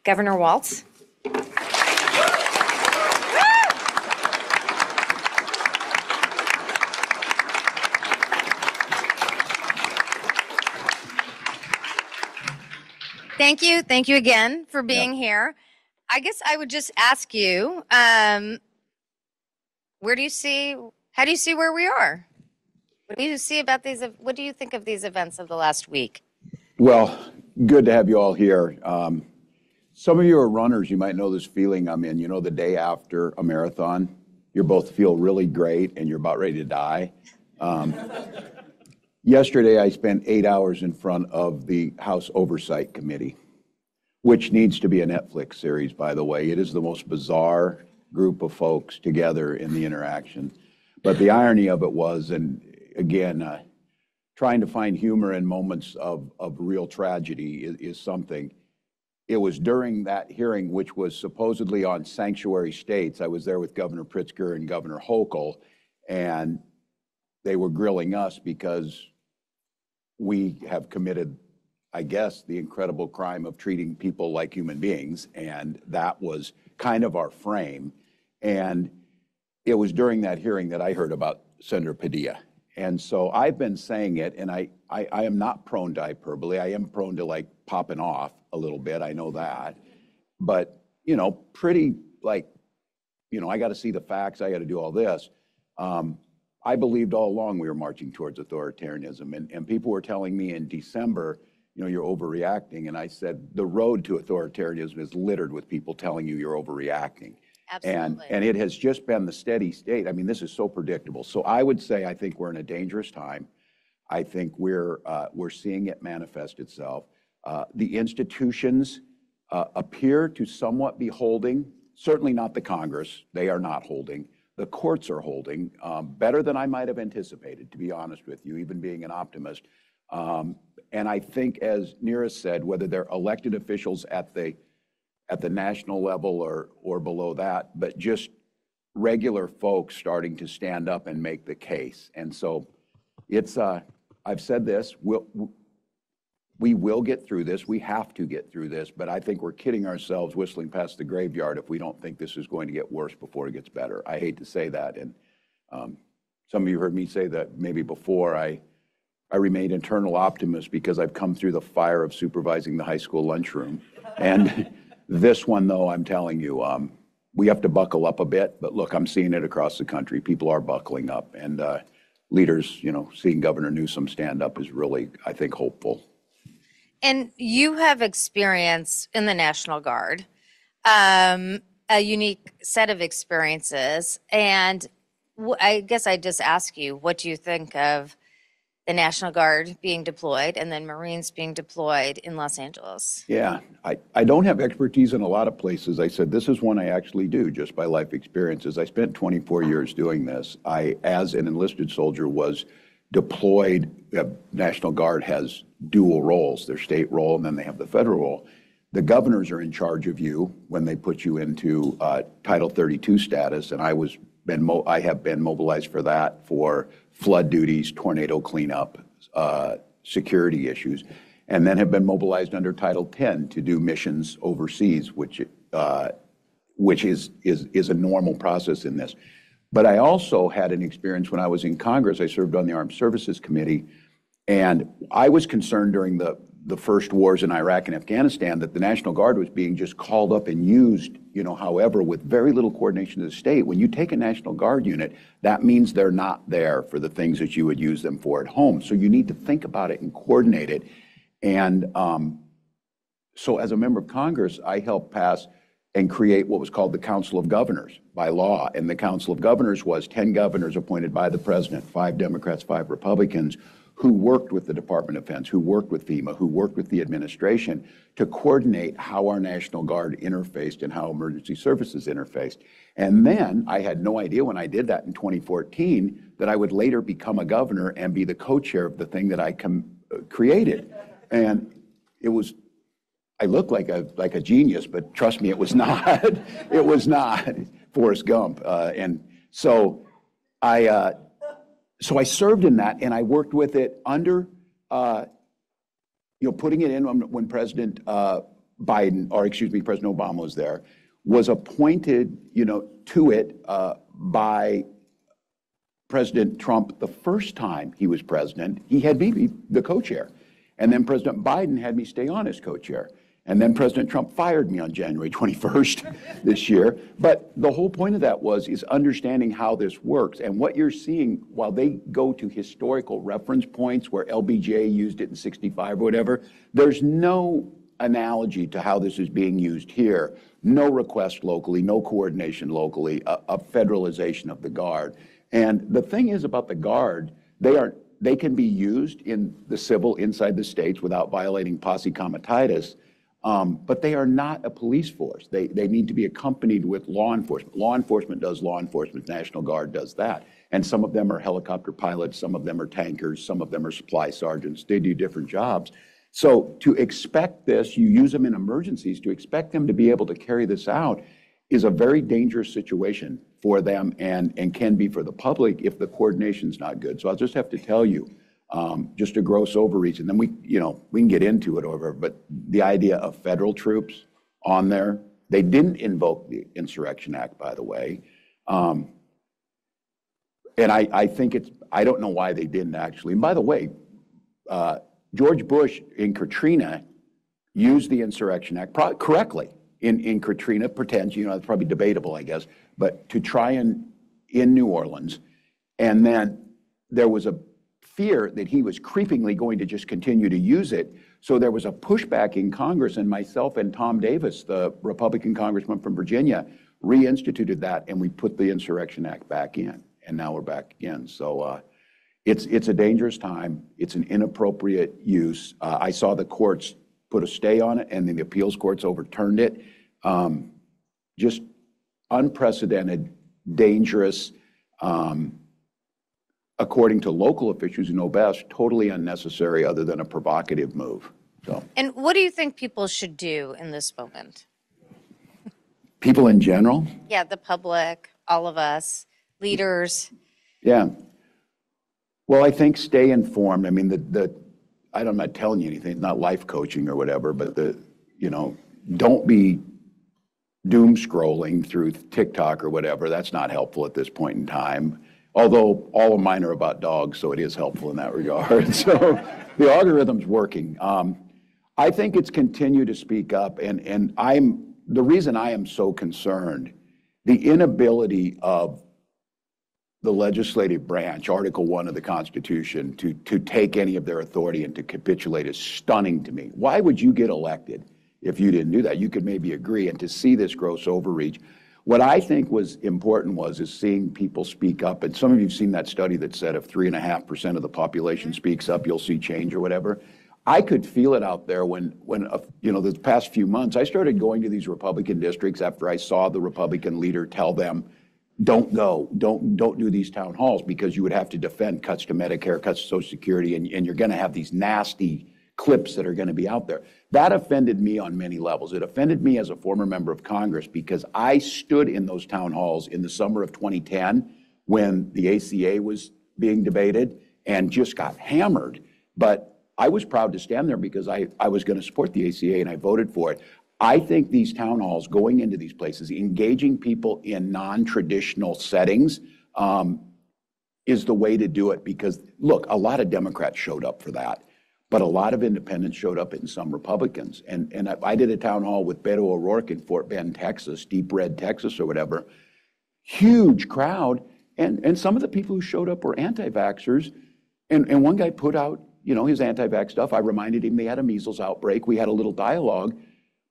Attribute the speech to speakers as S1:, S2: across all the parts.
S1: Governor Walz. Thank you. Thank you again for being here. I guess I would just ask you, how do you see where we are? What do you see about these? What do you think of these events of the last week?
S2: Well, good to have you all here. Some of you are runners. You might know this feeling I'm in. You know, the day after a marathon, you both feel really great and you're about ready to die. Yesterday, I spent 8 hours in front of the House Oversight Committee, which needs to be a Netflix series, by the way. It is the most bizarre group of folks together in the interaction. But the irony of it was, and again, trying to find humor in moments of real tragedy is something. It was during that hearing, which was supposedly on sanctuary states. I was there with Governor Pritzker and Governor Hochul, and they were grilling us because we have committed, I guess, the incredible crime of treating people like human beings, and that was kind of our frame. And it was during that hearing that I heard about Senator Padilla. And so I've been saying it, and I am not prone to hyperbole. I am prone to like popping off a little bit. I know that. But, you know, pretty like, you know, I got to see the facts. I got to do all this. I believed all along we were marching towards authoritarianism. And people were telling me in December, you know, you're overreacting. And I said, the road to authoritarianism is littered with people telling you you're overreacting.
S1: Absolutely.
S2: And it has just been the steady state. I mean, this is so predictable. So I would say I think we're in a dangerous time. I think we're seeing it manifest itself. The institutions appear to somewhat be holding, certainly not the Congress. They are not holding. The courts are holding better than I might have anticipated, to be honest with you, even being an optimist. And I think, as Neera said, whether they're elected officials at the national level or below that, but just regular folks starting to stand up and make the case. And so it's, I've said this, we will get through this. We have to get through this, but I think we're kidding ourselves whistling past the graveyard if we don't think this is going to get worse before it gets better. I hate to say that. And some of you heard me say that maybe before. I remain eternal optimist because I've come through the fire of supervising the high school lunchroom. And this one, though, I'm telling you, we have to buckle up a bit. But look, I'm seeing it across the country. People are buckling up. And leaders, you know, seeing Governor Newsom stand up is really, I think, hopeful.
S1: And you have experience in the National Guard, a unique set of experiences. And I guess I'd just ask you, what do you think of the National Guard being deployed and then Marines being deployed in Los Angeles?
S2: Yeah, I don't have expertise in a lot of places. I said, this is one I actually do just by life experiences. I spent 24 years doing this. I, as an enlisted soldier, was deployed. The National Guard has dual roles, their state role, and then they have the federal role. The governors are in charge of you when they put you into Title 32 status, and I have been mobilized for that for flood duties, tornado cleanup, security issues, and then have been mobilized under Title 10 to do missions overseas, which is a normal process in this. But I also had an experience when I was in Congress. I served on the Armed Services Committee, and I was concerned during the first wars in Iraq and Afghanistan that the National Guard was being just called up and used, you know, however, with very little coordination of the state. When you take a National Guard unit, that means they're not there for the things that you would use them for at home. So you need to think about it and coordinate it. And so as a member of Congress, I helped pass and create what was called the Council of Governors by law. And the Council of Governors was 10 governors appointed by the president, 5 Democrats, 5 Republicans, who worked with the Department of Defense, who worked with FEMA, who worked with the administration to coordinate how our National Guard interfaced and how emergency services interfaced. And then I had no idea when I did that in 2014 that I would later become a governor and be the co-chair of the thing that I created. And it was, I looked like a genius, but trust me, it was not. It was not Forrest Gump. And so I served in that, and I worked with it under, putting it in when President Biden, or excuse me, President Obama was there, was appointed, to it by President Trump the first time he was president. He had me be the co-chair. And then President Biden had me stay on as co-chair. And then President Trump fired me on January 21st this year. But the whole point of that is understanding how this works. And what you're seeing, while they go to historical reference points where LBJ used it in 65 or whatever, there's no analogy to how this is being used here. No request locally, no coordination locally, a federalization of the Guard. And the thing is about the Guard, they can be used in the civil inside the states without violating posse comitatus, but they are not a police force. They need to be accompanied with law enforcement. Law enforcement does law enforcement. National Guard does that. And some of them are helicopter pilots, some of them are tankers, some of them are supply sergeants. They do different jobs. So to expect this, you use them in emergencies, to expect them to be able to carry this out is a very dangerous situation for them and can be for the public if the coordination's not good. So I'll just have to tell you, just a gross overreach, and then we can get into it over, but the idea of federal troops on there, they didn't invoke the Insurrection Act, by the way. And I think I don't know why they didn't actually. And by the way, George Bush in Katrina used the Insurrection Act correctly in Katrina, pretends, it's probably debatable, I guess, but to try in New Orleans. And then there was a fear that he was creepingly going to just continue to use it. So there was a pushback in Congress, and myself and Tom Davis, the Republican congressman from Virginia, reinstituted that, and we put the Insurrection Act back in, and now we're back again. So it's a dangerous time. It's an inappropriate use. I saw the courts put a stay on it, and then the appeals courts overturned it. Just unprecedented, dangerous, according to local officials who know best, totally unnecessary other than a provocative move. So.
S1: And what do you think people should do in this moment?
S2: People in general?
S1: Yeah, the public, all of us, leaders.
S2: Yeah. Well, I think stay informed. I mean, I'm not telling you anything, not life coaching or whatever, but don't be doom scrolling through TikTok or whatever. That's not helpful at this point in time. Although all of mine are about dogs, so it is helpful in that regard. So the algorithm's working. I think it's continue to speak up, and the reason I am so concerned, the inability of the legislative branch, Article 1 of the Constitution, to take any of their authority and to capitulate is stunning to me. Why would you get elected if you didn't do that? You could maybe agree, and to see this gross overreach. What I think was important is seeing people speak up, and some of you have seen that study that said if 3.5% of the population speaks up, you'll see change or whatever. I could feel it out there when the past few months, I started going to these Republican districts after I saw the Republican leader tell them, don't go, don't do these town halls because you would have to defend cuts to Medicare, cuts to Social Security, and you're going to have these nasty clips that are going to be out there. That offended me on many levels. It offended me as a former member of Congress because I stood in those town halls in the summer of 2010 when the ACA was being debated and just got hammered. But I was proud to stand there because I was going to support the ACA and I voted for it. I think these town halls, going into these places, engaging people in non-traditional settings is the way to do it because, look, a lot of Democrats showed up for that. But a lot of independents showed up and some Republicans. And I did a town hall with Beto O'Rourke in Fort Bend, Texas, Deep Red, Texas or whatever. Huge crowd. And some of the people who showed up were anti-vaxxers. And one guy put out, his anti-vax stuff. I reminded him they had a measles outbreak. We had a little dialogue.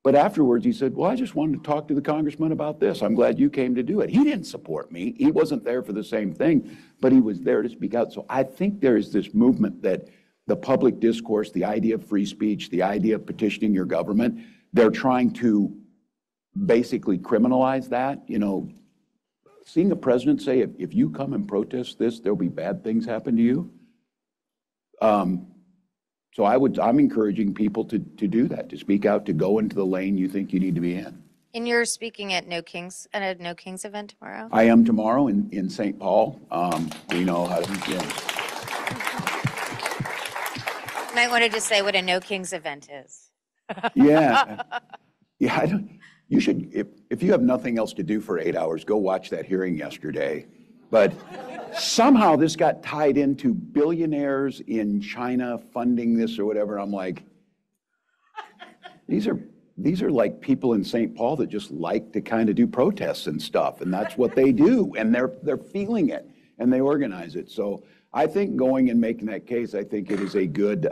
S2: But afterwards he said, well, I just wanted to talk to the congressman about this. I'm glad you came to do it. He didn't support me. He wasn't there for the same thing, but he was there to speak out. So I think there is this movement that the public discourse, the idea of free speech, the idea of petitioning your government, they're trying to basically criminalize that. Seeing a president say, if you come and protest this, there'll be bad things happen to you. So I'm encouraging people to do that, to speak out, to go into the lane you think you need to be in.
S1: And you're speaking at a No Kings event tomorrow?
S2: I am tomorrow in St. Paul. We know how to begin.
S1: Might want to just say what a No Kings event is.
S2: Yeah. Yeah, you should, if you have nothing else to do for 8 hours, go watch that hearing yesterday. But somehow this got tied into billionaires in China funding this or whatever. I'm like, these are like people in St. Paul that just like to kind of do protests and stuff, and that's what they do, and they're feeling it, and they organize it. So I think going and making that case, I think it is a good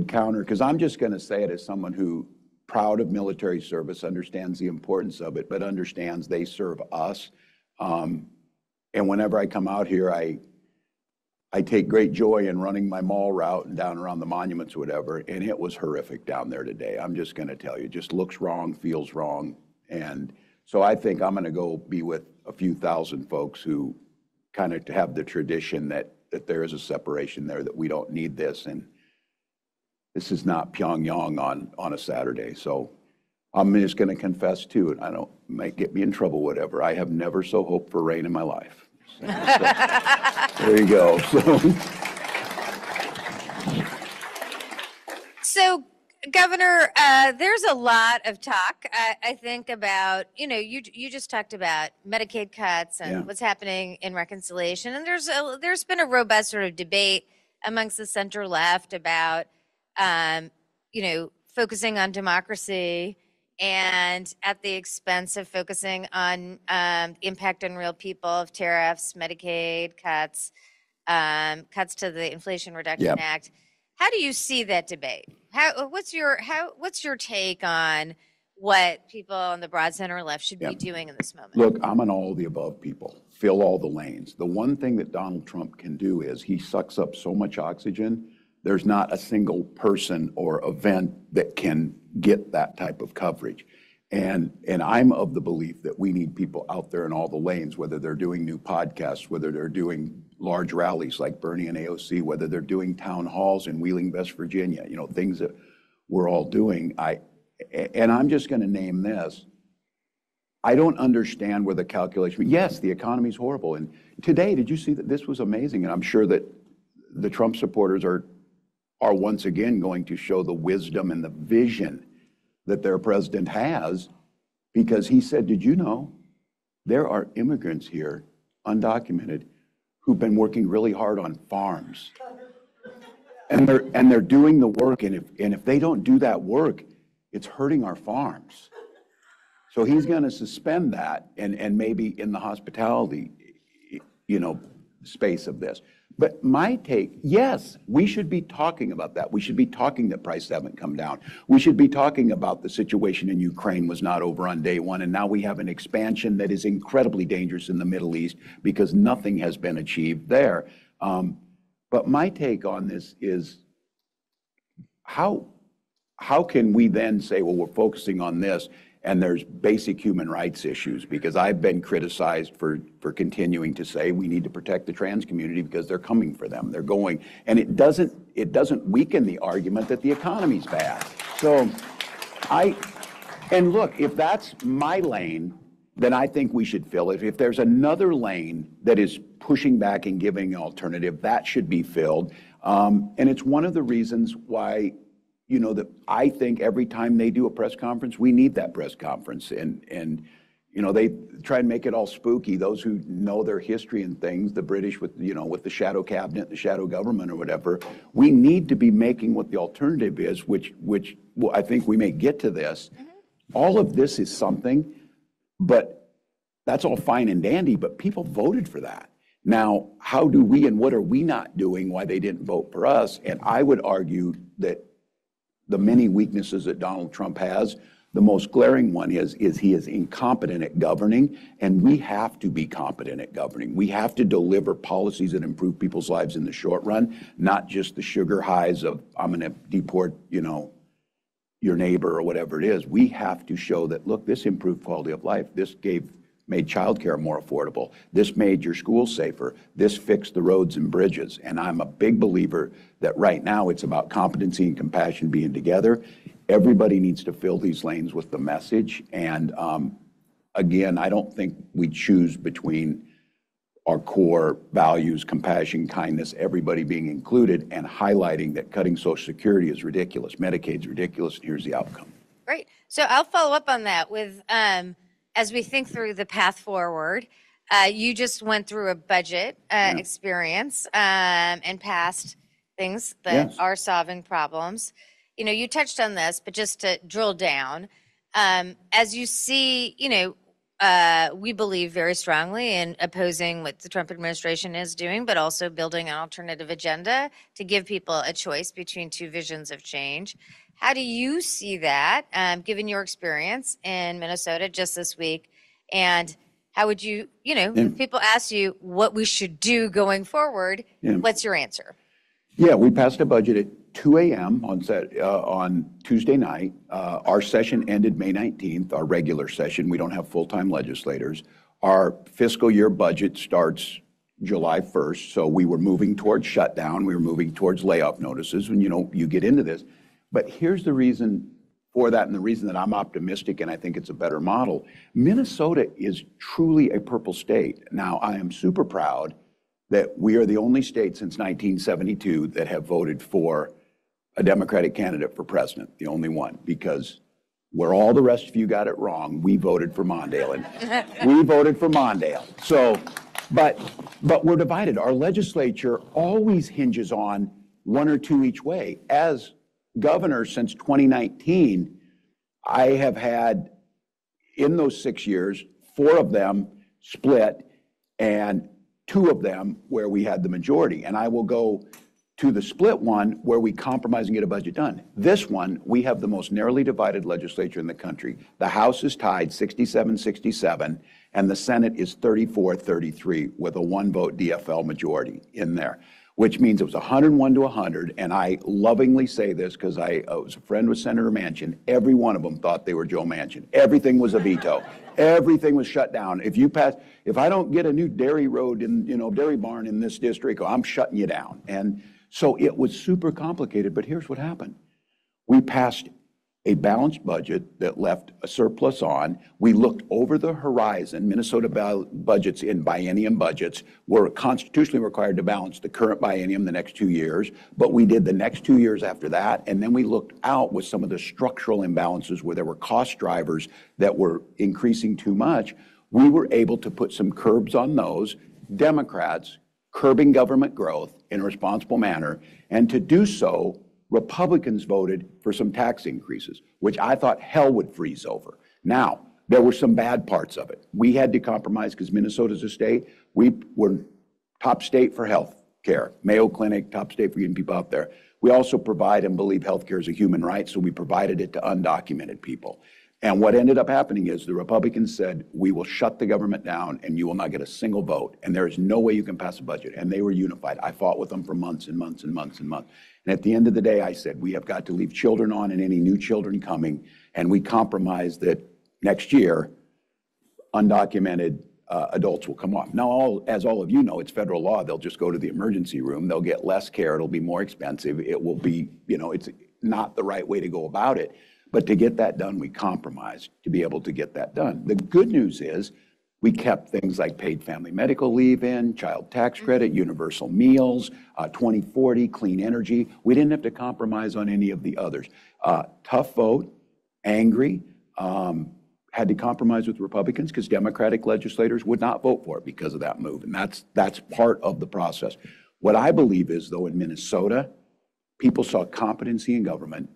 S2: counter, because I'm just going to say it as someone who, proud of military service, understands the importance of it, but understands they serve us. And whenever I come out here, I take great joy in running my mall route and down around the monuments or whatever, and it was horrific down there today. I'm just going to tell you, it just looks wrong, feels wrong. And so I think I'm going to go be with a few thousand folks who kind of have the tradition that there is a separation there, that we don't need this. And this is not Pyongyang on a Saturday. So I'm just going to confess too, and might get me in trouble, whatever. I have never so hoped for rain in my life. So, there you go.
S1: So, Governor, there's a lot of talk, I think, about, you just talked about Medicaid cuts and what's happening in Reconciliation. And there's been a robust sort of debate amongst the center left about, focusing on democracy and at the expense of focusing on impact on real people of tariffs, Medicaid cuts, cuts to the Inflation Reduction Act. How do you see that debate? What's your take on what people on the broad center left should be doing in this moment?
S2: Look, I'm an all of the above people. Fill all the lanes. The one thing that Donald Trump can do is he sucks up so much oxygen. There's not a single person or event that can get that type of coverage. And I'm of the belief that we need people out there in all the lanes, whether they're doing new podcasts, whether they're doing large rallies like Bernie and AOC, whether they're doing town halls in Wheeling, West Virginia, things that we're all doing. And I'm just going to name this. I don't understand where the calculation, yes, the economy's horrible. And today, did you see that this was amazing? And I'm sure that the Trump supporters are once again going to show the wisdom and the vision that their president has, because he said, did you know there are immigrants here, undocumented, who've been working really hard on farms, and they're doing the work, and if they don't do that work, it's hurting our farms. So he's going to suspend that, and maybe in the hospitality, space of this. But my take, yes, we should be talking about that. We should be talking that prices haven't come down. We should be talking about the situation in Ukraine was not over on day one, and now we have an expansion that is incredibly dangerous in the Middle East because nothing has been achieved there. But my take on this is how can we then say, well, we're focusing on this, and there's basic human rights issues, because I've been criticized for continuing to say we need to protect the trans community because they're coming for them. They're going, and it doesn't weaken the argument that the economy's bad. So and look, if that's my lane, then I think we should fill it. If there's another lane that is pushing back and giving an alternative, that should be filled. And it's one of the reasons why that I think every time they do a press conference, we need that press conference. And they try and make it all spooky. Those who know their history and things, the British with the shadow cabinet, the shadow government or whatever, we need to be making what the alternative is, which well, I think we may get to this. Mm-hmm. All of this is something, but that's all fine and dandy, but people voted for that. Now, how do we and what are we not doing why they didn't vote for us? And I would argue that the many weaknesses that Donald Trump has, the most glaring one is he is incompetent at governing, and we have to be competent at governing. We have to deliver policies that improve people's lives in the short run, not just the sugar highs of I'm going to deport, your neighbor or whatever it is. We have to show that, look, this improved quality of life. This made childcare more affordable. This made your schools safer. This fixed the roads and bridges. And I'm a big believer that right now it's about competency and compassion being together. Everybody needs to fill these lanes with the message. And again, I don't think we choose between our core values, compassion, kindness, everybody being included, and highlighting that cutting Social Security is ridiculous, Medicaid's ridiculous, and here's the outcome.
S1: Great. So I'll follow up on that with, as we think through the path forward, you just went through a budget experience and passed things that are solving problems. You know, you touched on this, but just to drill down, as you see, you know, we believe very strongly in opposing what the Trump administration is doing, but also building an alternative agenda to give people a choice between two visions of change. How do you see that, given your experience in Minnesota just this week? And how would you, you know, if people ask you what we should do going forward, what's your answer?
S2: Yeah, we passed a budget at 2 a.m. on Tuesday night. Our session ended May 19th, our regular session. We don't have full-time legislators. Our fiscal year budget starts July 1st, so we were moving towards shutdown. We were moving towards layoff notices, and, you know, you get into this. But here's the reason for that, and the reason that I'm optimistic and I think it's a better model. Minnesota is truly a purple state. Now, I am super proud that we are the only state since 1972 that have voted for a Democratic candidate for president, the only one, because where all the rest of you got it wrong, we voted for Mondale, and we voted for Mondale. So, but we're divided. Our legislature always hinges on one or two each way. As governor since 2019, I have had, in those 6 years, 4 of them split and 2 of them where we had the majority. And I will go to the split one where we compromise and get a budget done. This one, we have the most narrowly divided legislature in the country. The House is tied 67-67, and the Senate is 34-33 with a 1-vote DFL majority in there, which means it was 101 to 100. And I lovingly say this because I was a friend with Senator Manchin. Every one of them thought they were Joe Manchin. Everything was a veto. Everything was shut down. If I don't get a new dairy road in, you know, dairy barn in this district, I'm shutting you down. And so it was super complicated, but here's what happened. We passed a balanced budget that left a surplus on. We looked over the horizon. Minnesota budgets in biennium budgets were constitutionally required to balance the current biennium the next 2 years, but we did the next 2 years after that, and then we looked out with some of the structural imbalances where there were cost drivers that were increasing too much. We were able to put some curbs on those. Democrats curbing government growth in a responsible manner, and to do so, Republicans voted for some tax increases, which I thought hell would freeze over. Now, there were some bad parts of it. We had to compromise because Minnesota's a state. We were top state for health care. Mayo Clinic, top state for getting people out there. We also provide and believe health care is a human right, so we provided it to undocumented people. And what ended up happening is the Republicans said, we will shut the government down and you will not get a single vote. And there is no way you can pass a budget. And they were unified. I fought with them for months and months and months and months. And at the end of the day, I said, we have got to leave children on and any new children coming. And we compromised that next year, undocumented adults will come off. Now, as all of you know, it's federal law. They'll just go to the emergency room. They'll get less care. It'll be more expensive. It will be, you know, it's not the right way to go about it. But to get that done, we compromised to be able to get that done. The good news is we kept things like paid family medical leave in, child tax credit, universal meals, 2040, clean energy. We didn't have to compromise on any of the others. Tough vote, angry, had to compromise with Republicans because Democratic legislators would not vote for it because of that move. And that's part of the process. What I believe is, though, in Minnesota, people saw competency in government.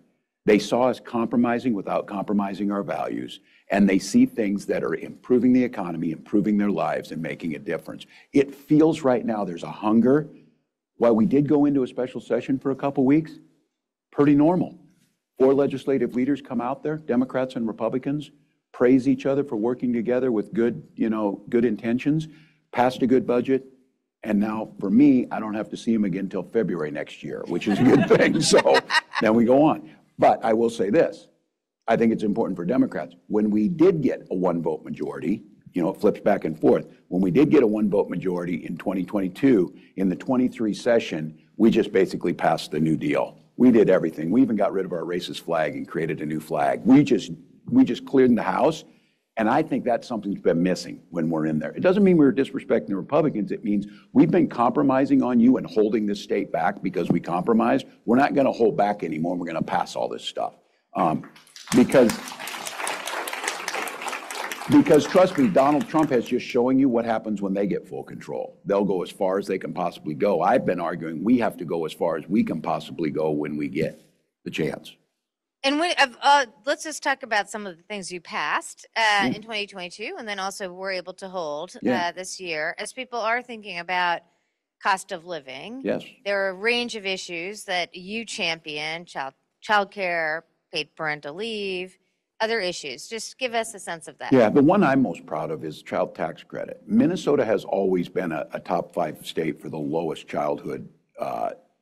S2: They saw us compromising without compromising our values, and they see things that are improving the economy, improving their lives, and making a difference. It feels right now there's a hunger. While we did go into a special session for a couple weeks, pretty normal. 4 legislative leaders come out there, Democrats and Republicans, praise each other for working together with good intentions, passed a good budget, and now for me, I don't have to see him again until February next year, which is a good thing. So then we go on. But I will say this, I think it's important for Democrats. When we did get a 1-vote majority, you know, it flips back and forth. When we did get a 1-vote majority in 2022, in the 23 session, we just basically passed the New Deal. We did everything. We even got rid of our racist flag and created a new flag. We just cleared the House And I think that's something that's been missing when we're in there. It doesn't mean we're disrespecting the Republicans. It means we've been compromising on you and holding this state back because we compromised. We're not going to hold back anymore. We're going to pass all this stuff. Because trust me, Donald Trump has just showing you what happens when they get full control. They'll go as far as they can possibly go. I've been arguing we have to go as far as we can possibly go when we get the chance.
S1: And let's just talk about some of the things you passed in 2022 and then also were able to hold this year. As people are thinking about cost of living,
S2: yes,
S1: there are a range of issues that you champion, child care, paid parental leave, other issues. Just give us a sense of that.
S2: Yeah, the one I'm most proud of is child tax credit. Minnesota has always been a top 5 state for the lowest childhood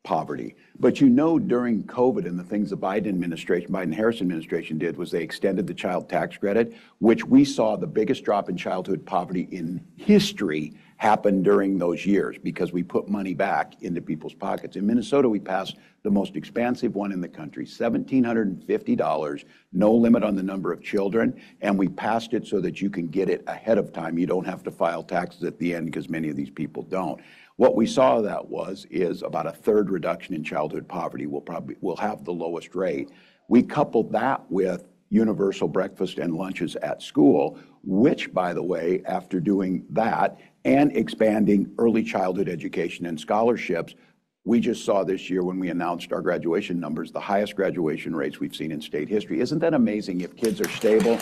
S2: poverty. But you know, during COVID and the things the Biden-Harris administration did was they extended the child tax credit, which we saw the biggest drop in childhood poverty in history happen during those years because we put money back into people's pockets. In Minnesota, we passed the most expansive one in the country, $1,750, no limit on the number of children, and we passed it so that you can get it ahead of time. You don't have to file taxes at the end because many of these people don't. What we saw that is about a third reduction in childhood poverty. We'll have the lowest rate. We coupled that with universal breakfast and lunches at school, which, by the way, after doing that and expanding early childhood education and scholarships, we just saw this year when we announced our graduation numbers, the highest graduation rates we've seen in state history. Isn't that amazing? If kids are stable,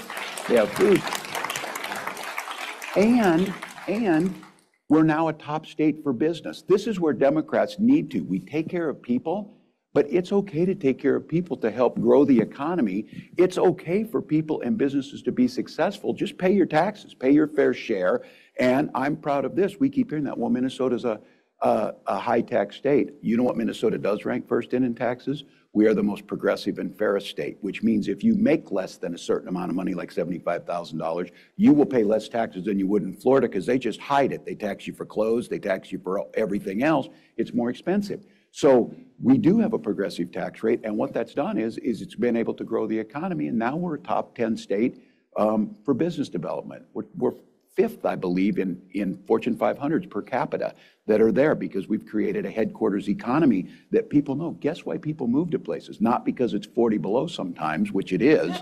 S2: they have food. And we're now a top state for business. This is where Democrats need to. We take care of people, but it's okay to take care of people to help grow the economy. It's okay for people and businesses to be successful. Just pay your taxes, pay your fair share. And I'm proud of this. We keep hearing that. Well, Minnesota's a high tax state. You know what Minnesota does rank first in taxes? We are the most progressive and fairest state, which means if you make less than a certain amount of money, like $75,000, you will pay less taxes than you would in Florida because they just hide it. They tax you for clothes, they tax you for everything else. It's more expensive. So we do have a progressive tax rate, and what that's done is it's been able to grow the economy, and now we're a top 10 state for business development. We're 5th, I believe, in Fortune 500s per capita that are there because we've created a headquarters economy that people know. Guess why people move to places? Not because it's 40 below sometimes, which it is.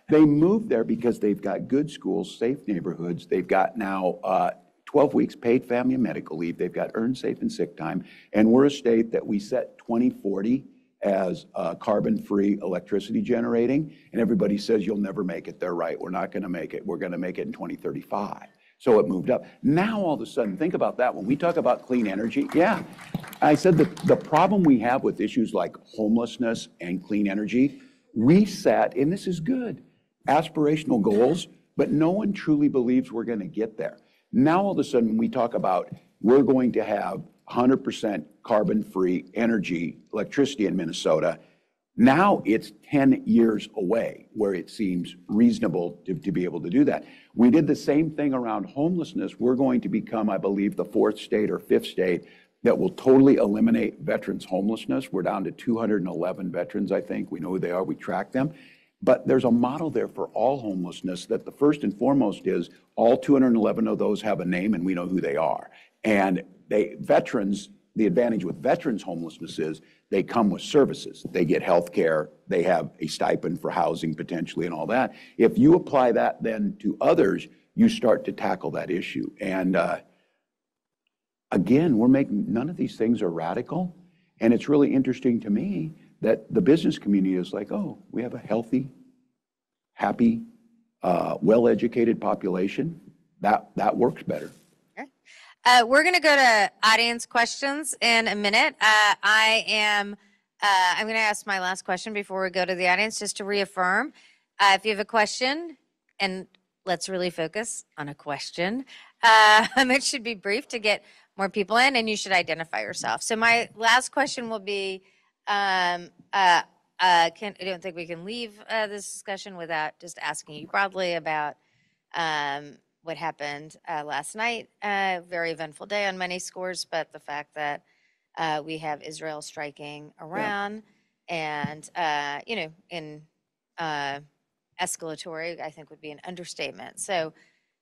S2: They move there because they've got good schools, safe neighborhoods. They've got now 12 weeks paid family and medical leave. They've got earned safe and sick time. And we're a state that we set 2040 as carbon-free electricity generating, and everybody says you'll never make it. They're right. We're not going to make it. We're going to make it in 2035. So it moved up. Now all of a sudden, think about that. When we talk about clean energy, yeah, I said that the problem we have with issues like homelessness and clean energy, we set, and this is good, aspirational goals, but no one truly believes we're going to get there. Now all of a sudden, when we talk about we're going to have 100% carbon-free energy, electricity in Minnesota. Now it's 10 years away where it seems reasonable to be able to do that. We did the same thing around homelessness. We're going to become, I believe, the 4th state or 5th state that will totally eliminate veterans homelessness. We're down to 211 veterans, I think. We know who they are. We track them. But there's a model there for all homelessness that the first and foremost is all 211 of those have a name and we know who they are. And veterans, the advantage with veterans homelessness is they come with services. They get health care, they have a stipend for housing potentially and all that. If you apply that then to others, you start to tackle that issue. And again, none of these things are radical. And it's really interesting to me that the business community is like, oh, we have a healthy, happy, well-educated population. That works better.
S1: We're going to go to audience questions in a minute. I'm going to ask my last question before we go to the audience, just to reaffirm. If you have a question, and let's really focus on a question, it should be brief to get more people in, and you should identify yourself. So my last question will be, I don't think we can leave this discussion without just asking you broadly about what happened last night. Very eventful day on many scores, but the fact that we have Israel striking Iran and, escalatory, I think would be an understatement. So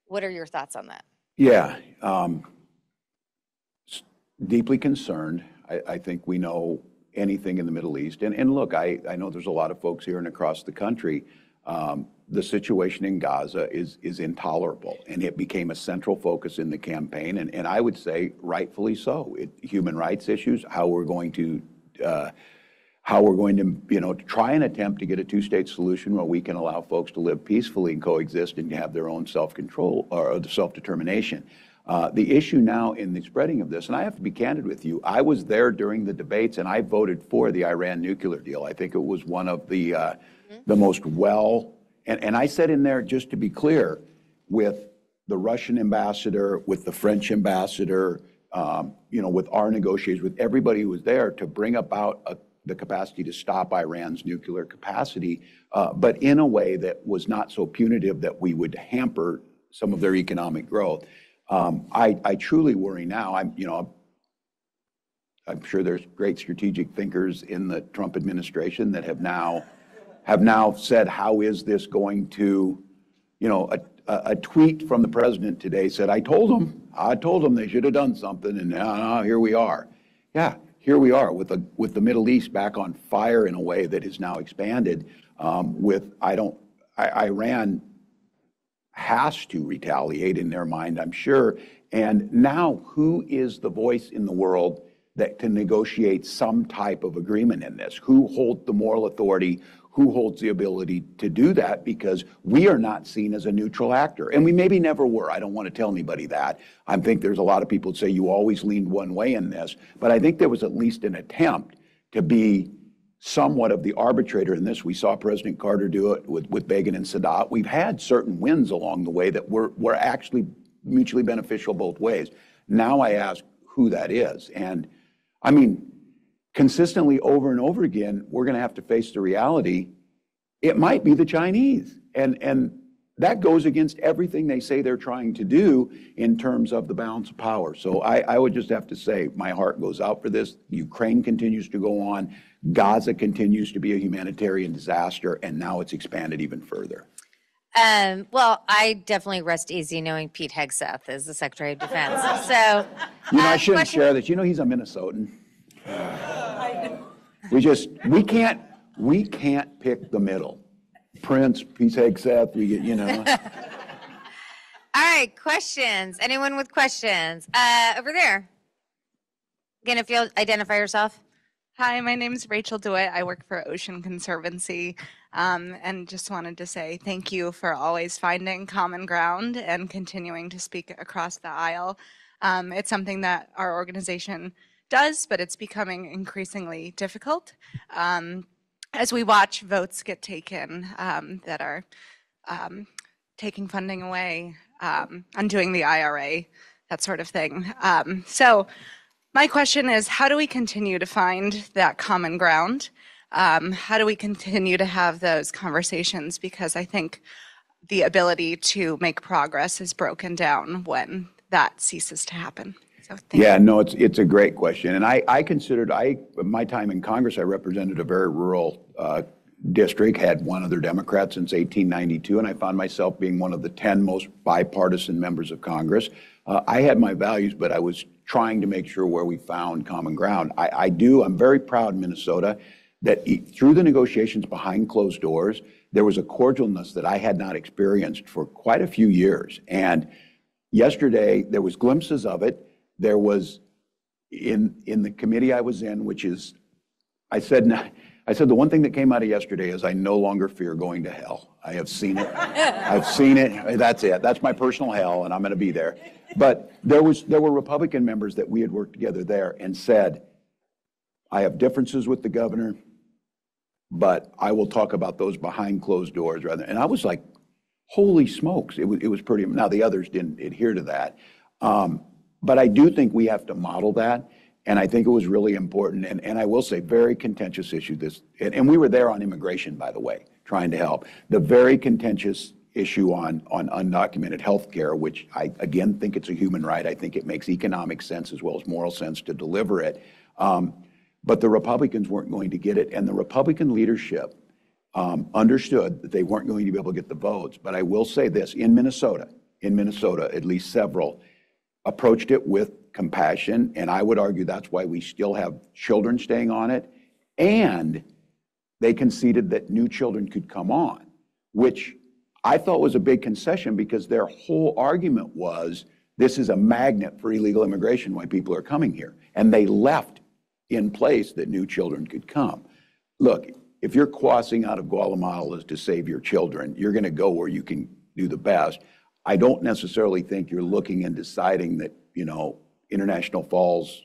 S1: what are your thoughts on that?
S2: Yeah, deeply concerned. I think we know anything in the Middle East. And look, I know there's a lot of folks here and across the country. The situation in Gaza is intolerable, and it became a central focus in the campaign. And I would say rightfully so. Human rights issues, how we're going to try and attempt to get a two-state solution where we can allow folks to live peacefully and coexist and have their own self-control or self-determination. The issue now in the spreading of this, and I have to be candid with you, I was there during the debates and I voted for the Iran nuclear deal. I think it was one of the most and I said in there, just to be clear, with the Russian ambassador, with the French ambassador, with our negotiators, with everybody who was there to bring about the capacity to stop Iran's nuclear capacity, but in a way that was not so punitive that we would hamper some of their economic growth. I truly worry now. I'm sure there's great strategic thinkers in the Trump administration that have now said, how is this going to, a tweet from the president today said, I told them they should have done something, and now here we are. Yeah, here we are with the Middle East back on fire in a way that is now expanded. Iran has to retaliate in their mind, I'm sure. And now, who is the voice in the world that can negotiate some type of agreement in this? Who holds the moral authority? Who holds the ability to do that? Because we are not seen as a neutral actor. And we maybe never were. I don't want to tell anybody that. I think there's a lot of people that say you always leaned one way in this. But I think there was at least an attempt to be somewhat of the arbitrator in this. We saw President Carter do it with Begin and Sadat. We've had certain wins along the way that were actually mutually beneficial both ways. Now I ask who that is. And I mean, consistently over and over again, we're going to have to face the reality. It might be the Chinese. And that goes against everything they say they're trying to do in terms of the balance of power. So I would just have to say my heart goes out for this. Ukraine continues to go on. Gaza continues to be a humanitarian disaster, and now it's expanded even further.
S1: Well, I definitely rest easy knowing Pete Hegseth is the Secretary of Defense. So,
S2: I shouldn't share this. He's a Minnesotan. We can't pick the middle. Prince, Pete Hegseth,
S1: All right, questions. Anyone with questions? Over there. Again, if you'll identify yourself.
S3: Hi, my name is Rachel DeWitt. I work for Ocean Conservancy, and just wanted to say thank you for always finding common ground and continuing to speak across the aisle. It's something that our organization does, but it's becoming increasingly difficult as we watch votes get taken that are taking funding away, undoing the IRA, that sort of thing. So my question is, how do we continue to find that common ground? How do we continue to have those conversations? Because I think the ability to make progress is broken down when that ceases to happen. So
S2: it's a great question. And I considered, my time in Congress, I represented a very rural district, had one other Democrat since 1892, and I found myself being one of the 10 most bipartisan members of Congress. I had my values, but I was trying to make sure where we found common ground. I'm very proud in Minnesota that through the negotiations behind closed doors, there was a cordialness that I had not experienced for quite a few years. And yesterday, there was glimpses of it. There was, in the committee I was in, which is, I said the one thing that came out of yesterday is I no longer fear going to hell. I have seen it. I've seen it. That's it. That's my personal hell, and I'm going to be there. But there were Republican members that we had worked together there and said, I have differences with the governor, but I will talk about those behind closed doors rather. And I was like, holy smokes. It was pretty. Now, the others didn't adhere to that. But I do think we have to model that. And I think it was really important. And I will say, very contentious issue. And we were there on immigration, by the way, trying to help. The very contentious issue on undocumented health care, which I, again, think it's a human right. I think it makes economic sense as well as moral sense to deliver it. But the Republicans weren't going to get it. And the Republican leadership understood that they weren't going to be able to get the votes. But I will say this, in Minnesota, at least several approached it with compassion, and I would argue that's why we still have children staying on it, and they conceded that new children could come on, which I thought was a big concession because their whole argument was this is a magnet for illegal immigration, why people are coming here. And they left in place that new children could come. Look, if you're crossing out of Guatemala to save your children, you're going to go where you can do the best. I don't necessarily think you're looking and deciding that, International Falls,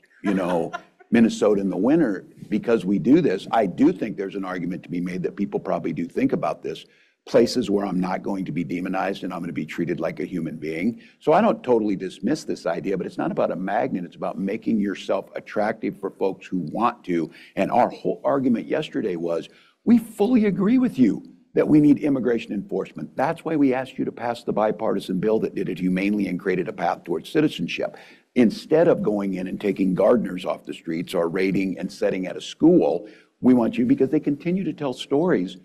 S2: Minnesota in the winter, because we do this. I do think there's an argument to be made that people probably do think about this. Places where I'm not going to be demonized and I'm going to be treated like a human being. So I don't totally dismiss this idea, but it's not about a magnet. It's about making yourself attractive for folks who want to. And our whole argument yesterday was, we fully agree with you that we need immigration enforcement. That's why we asked you to pass the bipartisan bill that did it humanely and created a path towards citizenship. Instead of going in and taking gardeners off the streets or raiding and setting at a school, we want you, because they continue to tell stories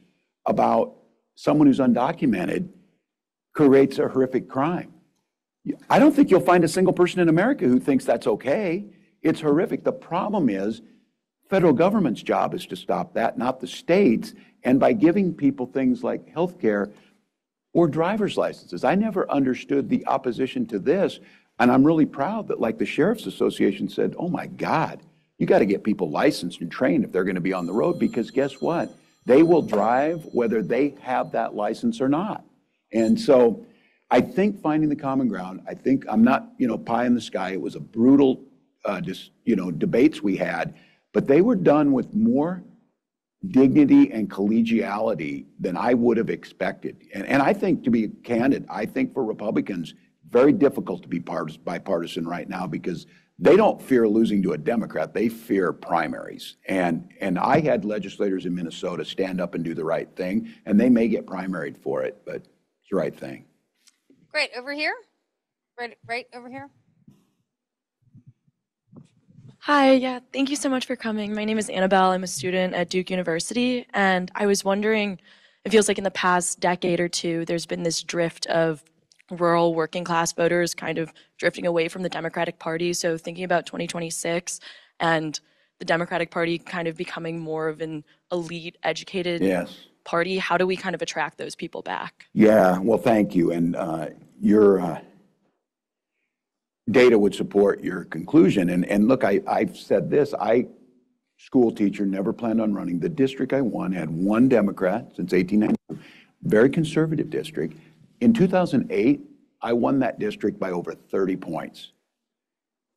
S2: about someone who's undocumented creates a horrific crime. I don't think you'll find a single person in America who thinks that's okay. It's horrific. The problem is, federal government's job is to stop that, not the states. And by giving people things like health care or driver's licenses, I never understood the opposition to this. And I'm really proud that, like the Sheriff's Association said, oh my God, you got to get people licensed and trained if they're going to be on the road, because guess what? They will drive whether they have that license or not. And so I think finding the common ground, I think I'm not, pie in the sky. It was a brutal, debates we had, but they were done with more dignity and collegiality than I would have expected. And I think, to be candid, I think for Republicans, very difficult to be bipartisan right now, because they don't fear losing to a Democrat. They fear primaries. And I had legislators in Minnesota stand up and do the right thing, and they may get primaried for it, but it's the right thing.
S1: Great. Over here? Right over here?
S4: Hi, yeah, thank you so much for coming. My name is Annabelle. I'm a student at Duke University, and I was wondering, it feels like in the past decade or two, there's been this drift of rural working class voters kind of drifting away from the Democratic Party. So thinking about 2026 and the Democratic Party kind of becoming more of an elite, educated party, how do we kind of attract those people back?
S2: Yeah, well, thank you. And your data would support your conclusion. And look, I've said this, school teacher, never planned on running. The district I won had one Democrat since 1892, very conservative district. In 2008, I won that district by over 30 points.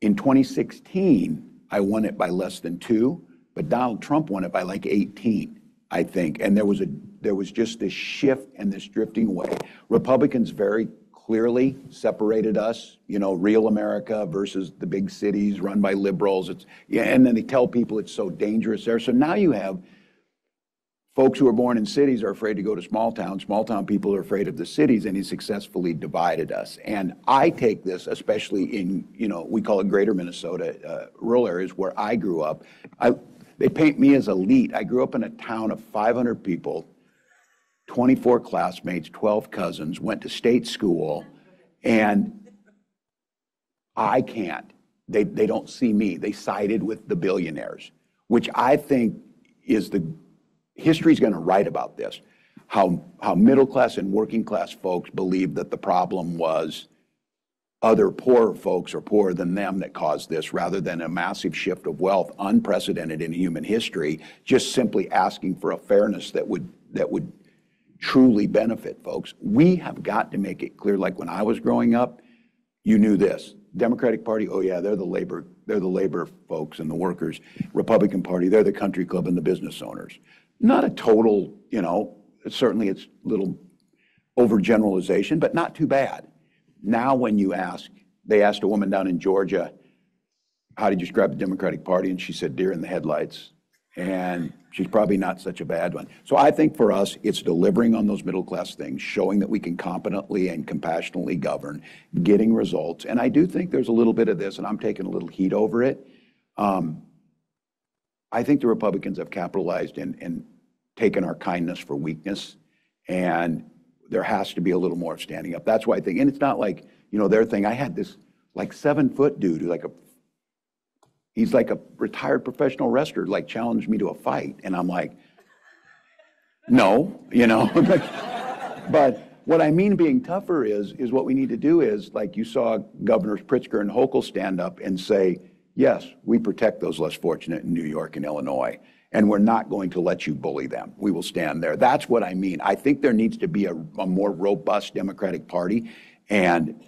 S2: In 2016, I won it by less than 2, but Donald Trump won it by like 18, I think. And there was just this shift and this drifting away. Republicans very clearly separated us, real America versus the big cities run by liberals. And then they tell people it's so dangerous there. So now you have folks who are born in cities are afraid to go to small towns. Small town people are afraid of the cities, and he successfully divided us. And I take this, especially in, we call it greater Minnesota, rural areas where I grew up. They paint me as elite. I grew up in a town of 500 people, 24 classmates, 12 cousins, went to state school, and I can't. They don't see me. They sided with the billionaires, which I think is history's going to write about this, how middle class and working class folks believed that the problem was other poorer folks or poorer than them that caused this, rather than a massive shift of wealth, unprecedented in human history, just simply asking for a fairness that would truly benefit folks. We have got to make it clear, like when I was growing up, you knew this. Democratic Party, oh yeah, they're the labor folks and the workers. Republican Party, they're the country club and the business owners. Not a total, certainly it's a little overgeneralization, but not too bad. Now when they asked a woman down in Georgia, how did you describe the Democratic Party? And she said, deer in the headlights. And she's probably not such a bad one. So I think for us, it's delivering on those middle class things, showing that we can competently and compassionately govern, getting results. And I do think there's a little bit of this, and I'm taking a little heat over it. I think the Republicans have capitalized and taken our kindness for weakness, and there has to be a little more standing up. That's why I think, and it's not like, their thing. I had this like 7-foot dude who he's like a retired professional wrestler, like challenged me to a fight. And I'm like, no, But what I mean being tougher is what we need to do is, like you saw Governors Pritzker and Hochul stand up and say, yes, we protect those less fortunate in New York and Illinois, and we're not going to let you bully them. We will stand there. That's what I mean. I think there needs to be a more robust Democratic Party, and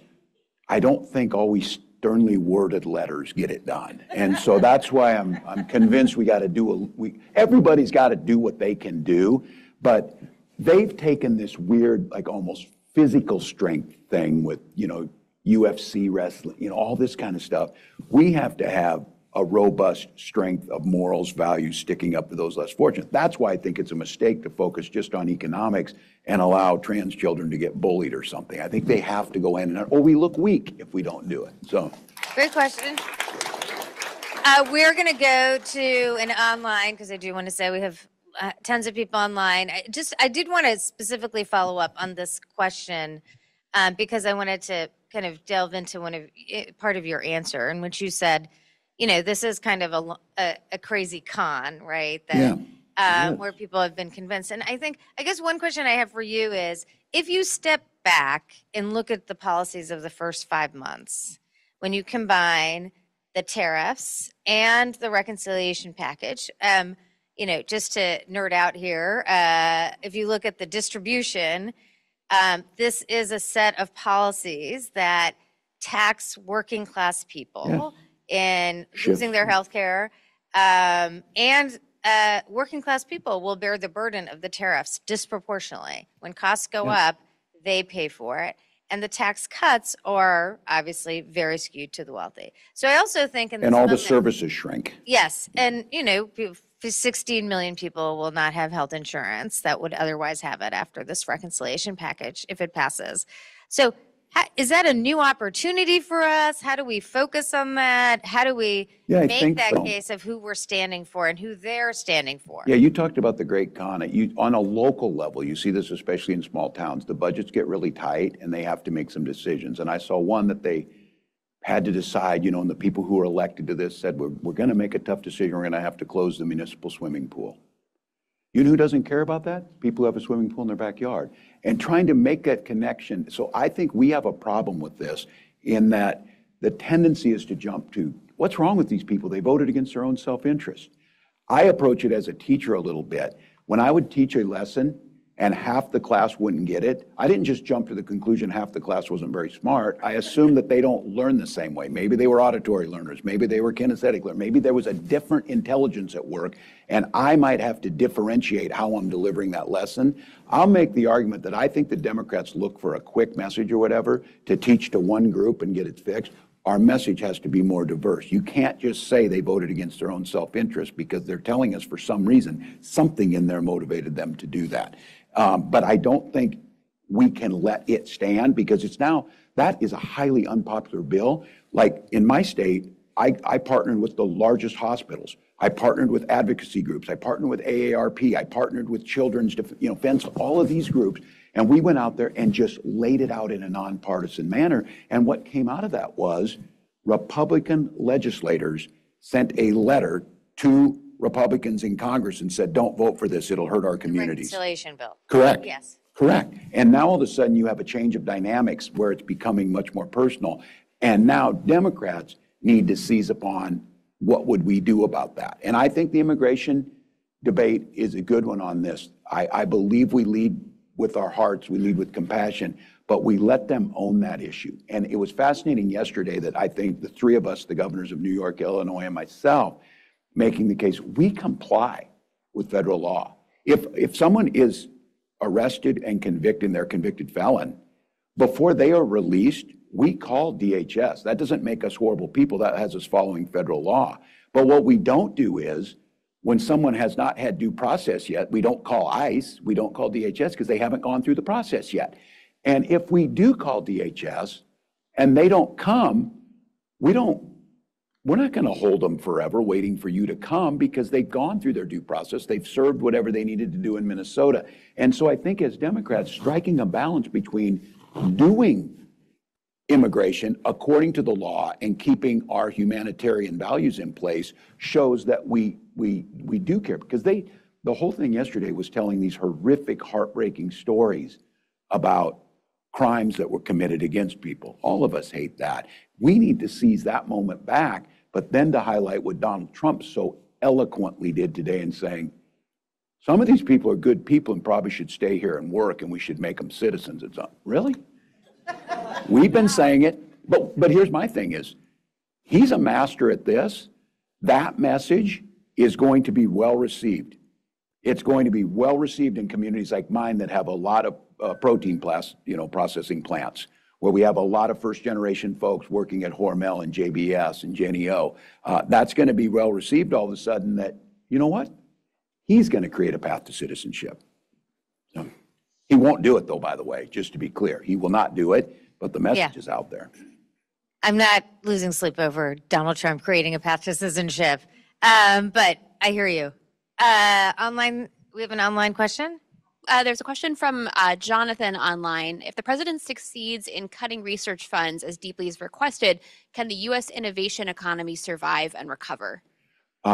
S2: I don't think always sternly worded letters get it done. And so that's why I'm convinced we got to everybody's got to do what they can do, but they've taken this weird, like almost physical strength thing with, UFC wrestling, all this kind of stuff. We have to have a robust strength of morals, values, sticking up to those less fortunate. That's why I think it's a mistake to focus just on economics and allow trans children to get bullied or something. I think they have to go in, or we look weak if we don't do it. So,
S1: great question. We're going to go to an online, because I do want to say we have tons of people online. I did want to specifically follow up on this question because I wanted to kind of delve into part of your answer in which you said, this is kind of a crazy con, right? That, where people have been convinced. And I guess one question I have for you is, if you step back and look at the policies of the first 5 months, when you combine the tariffs and the reconciliation package, just to nerd out here, if you look at the distribution, this is a set of policies that tax working class people in losing their health care, and working class people will bear the burden of the tariffs disproportionately. When costs go up, they pay for it. And the tax cuts are obviously very skewed to the wealthy. So I also think
S2: the services shrink.
S1: Yes. And, 16 million people will not have health insurance that would otherwise have it after this reconciliation package, if it passes. So is that a new opportunity for us? How do we focus on that? How do we make that case of who we're standing for and who they're standing for?
S2: Yeah, you talked about the great con. On a local level, you see this especially in small towns. The budgets get really tight and they have to make some decisions. And I saw one that they had to decide, and the people who were elected to this said, we're going to make a tough decision. We're going to have to close the municipal swimming pool. You know who doesn't care about that? People who have a swimming pool in their backyard. And trying to make that connection. So I think we have a problem with this in that the tendency is to jump to, what's wrong with these people? They voted against their own self-interest. I approach it as a teacher a little bit. When I would teach a lesson and half the class wouldn't get it, I didn't just jump to the conclusion half the class wasn't very smart. I assumed that they don't learn the same way. Maybe they were auditory learners. Maybe they were kinesthetic learners. Maybe there was a different intelligence at work, and I might have to differentiate how I'm delivering that lesson. I'll make the argument that I think the Democrats look for a quick message or whatever to teach to one group and get it fixed. Our message has to be more diverse. You can't just say they voted against their own self-interest because they're telling us for some reason something in there motivated them to do that. But I don't think we can let it stand because that is a highly unpopular bill. Like in my state, I partnered with the largest hospitals. I partnered with advocacy groups. I partnered with AARP. I partnered with Children's Defense, all of these groups. And we went out there and just laid it out in a nonpartisan manner. And what came out of that was Republican legislators sent a letter to Republicans in Congress and said, don't vote for this. It'll hurt our communities.
S1: Reconciliation bill.
S2: Correct.
S1: Yes.
S2: Correct. And now all of a sudden you have a change of dynamics where it's becoming much more personal. And now Democrats need to seize upon what would we do about that. And I think the immigration debate is a good one on this. I believe we lead with our hearts, we lead with compassion, but we let them own that issue. And it was fascinating yesterday that I think the three of us, the governors of New York, Illinois, and myself, making the case, we comply with federal law. If someone is arrested and convicted, and they're a convicted felon, before they are released, we call DHS. That doesn't make us horrible people. That has us following federal law. But what we don't do is, when someone has not had due process yet, we don't call ICE, we don't call DHS because they haven't gone through the process yet. And if we do call DHS and they don't come, we don't we're not going to hold them forever waiting for you to come, because they've gone through their due process. They've served whatever they needed to do in Minnesota. And so I think as Democrats, striking a balance between doing immigration according to the law and keeping our humanitarian values in place shows that we do care. Because the whole thing yesterday was telling these horrific, heartbreaking stories about crimes that were committed against people. All of us hate that. We need to seize that moment back, but then to highlight what Donald Trump so eloquently did today in saying, some of these people are good people and probably should stay here and work, and we should make them citizens. It's really? We've been saying it, but here's my thing is, he's a master at this. That message is going to be well received. It's going to be well received in communities like mine that have a lot of protein processing plants, where we have a lot of first-generation folks working at Hormel and JBS and Jennie-O. That's going to be well received all of a sudden that, you know what? He's going to create a path to citizenship. So, he won't do it, though, by the way, just to be clear. He will not do it, but the message is out there.
S1: I'm not losing sleep over Donald Trump creating a path to citizenship, but I hear you. Online, we have an online question.
S5: There's a question from Jonathan online. If the president succeeds in cutting research funds as deeply as requested, can the U.S. innovation economy survive and recover?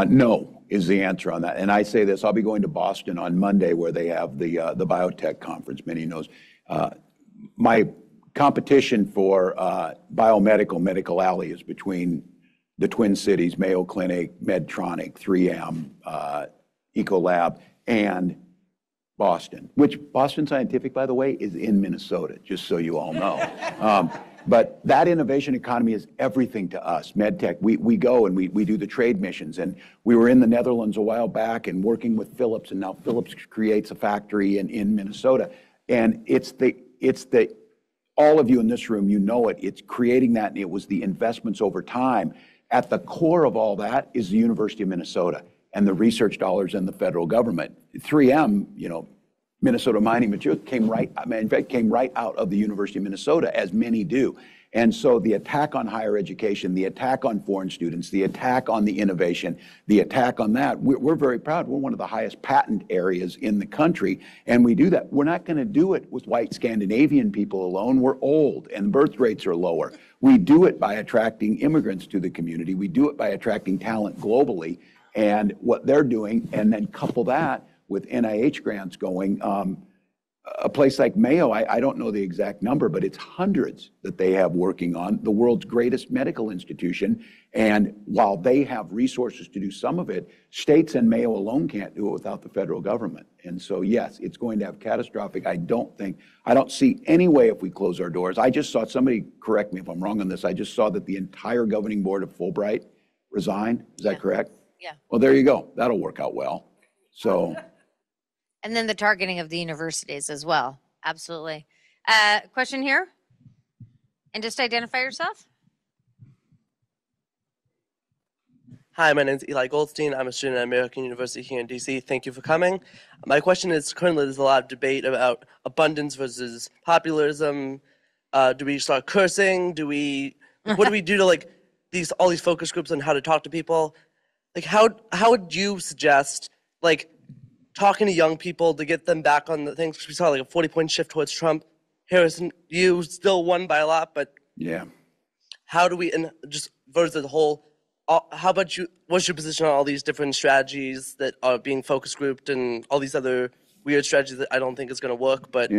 S2: No is the answer on that. And I say this, I'll be going to Boston on Monday, where they have the biotech conference, many knows. My competition for biomedical, Medical Alley, is between the Twin Cities, Mayo Clinic, Medtronic, 3M, Ecolab, and Boston, which Boston Scientific, by the way, is in Minnesota, just so you all know. But that innovation economy is everything to us. MedTech, we go and we do the trade missions. And we were in the Netherlands a while back and working with Philips, and now Philips creates a factory in Minnesota. And it's all of you in this room, you know it. It's creating that, and it was the investments over time. At the core of all that is the University of Minnesota and the research dollars in the federal government. 3M, Minnesota Mining Materials came right out of the University of Minnesota, as many do. And so the attack on higher education, the attack on foreign students, the attack on the innovation, the attack on that, we're very proud. We're one of the highest patent areas in the country, and we do that. We're not going to do it with white Scandinavian people alone. We're old, and birth rates are lower. We do it by attracting immigrants to the community. We do it by attracting talent globally, and what they're doing, and then couple that with NIH grants going. A place like Mayo, I don't know the exact number, but it's hundreds that they have working on, the world's greatest medical institution. And while they have resources to do some of it, states and Mayo alone can't do it without the federal government. And so, yes, it's going to have catastrophic. I don't see any way if we close our doors. I just saw, somebody correct me if I'm wrong on this, I just saw that the entire governing board of Fulbright resigned. Is that correct?
S1: Yeah.
S2: Well, there you go. That'll work out well. So.
S1: And then the targeting of the universities as well. Absolutely. Question here? And just identify yourself.
S6: Hi, my name is Eli Goldstein. I'm a student at American University here in DC. Thank you for coming. My question is, currently there's a lot of debate about abundance versus populism. Do we start cursing? What do we do to all these focus groups on how to talk to people? How would you suggest talking to young people to get them back on the things? We saw a 40-point shift towards Trump. Harrison, you still won by a lot, but
S2: yeah.
S6: How do we, and just versus the whole, how about you, what's your position on all these different strategies that are being focus grouped and all these other weird strategies that I don't think is going to work, but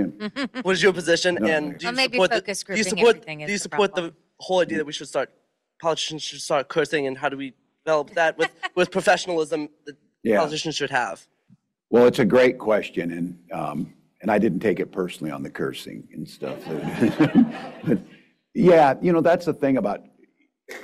S6: what is your position?
S2: No,
S6: and do you support the whole idea that politicians should start cursing, and how do we develop that with professionalism that politicians should have?
S2: Well, it's a great question, and I didn't take it personally on the cursing and stuff. But, yeah, that's the thing about,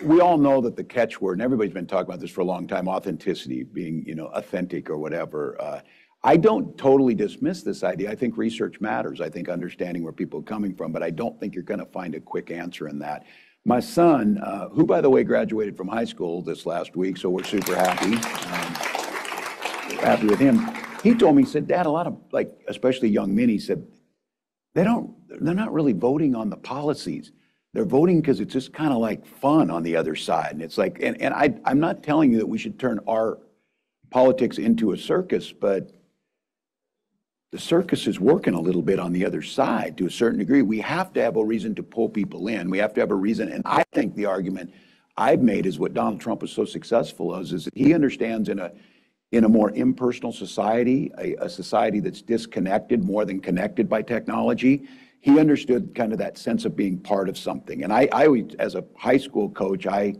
S2: we all know that the catchword, and everybody's been talking about this for a long time, authenticity, being, authentic or whatever. I don't totally dismiss this idea. I think research matters. I think understanding where people are coming from, but I don't think you're going to find a quick answer in that. My son, who, by the way, graduated from high school this last week, so we're super happy. Happy with him. He told me, he said, Dad, a lot of, especially young men, he said, they're not really voting on the policies. They're voting because it's just kind of like fun on the other side. And it's like, and I'm not telling you that we should turn our politics into a circus, but the circus is working a little bit on the other side to a certain degree. We have to have a reason to pull people in. We have to have a reason. And I think the argument I've made is what Donald Trump was so successful as is that he understands in a more impersonal society, a society that's disconnected more than connected by technology. He understood kind of that sense of being part of something. And I as a high school coach, I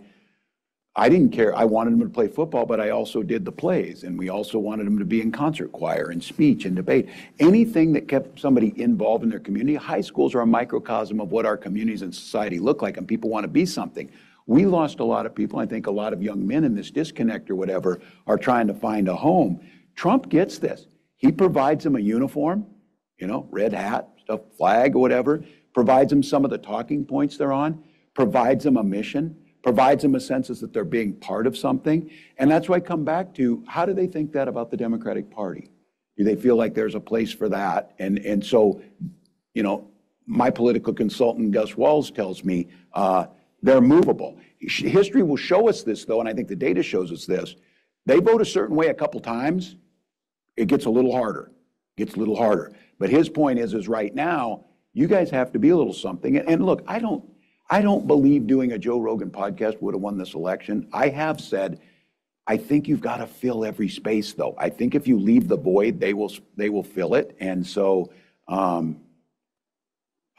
S2: didn't care. I wanted him to play football, but I also did the plays. And we also wanted him to be in concert choir and speech and debate. Anything that kept somebody involved in their community. High schools are a microcosm of what our communities and society look like, and people want to be something. We lost a lot of people. I think a lot of young men in this disconnect or whatever are trying to find a home. Trump gets this. He provides them a uniform, red hat, stuff, flag or whatever, provides them some of the talking points they're on, provides them a mission, provides them a sense that they're being part of something. And that's why I come back to, how do they think that about the Democratic Party? Do they feel like there's a place for that? And so, my political consultant, Gus Walz, tells me they're movable. History will show us this, though, and I think the data shows us this. They vote a certain way a couple times, it gets a little harder. But his point is right now, you guys have to be a little something. And look, I don't believe doing a Joe Rogan podcast would have won this election. I have said, I think you've got to fill every space, though. I think if you leave the void, they will fill it. And so I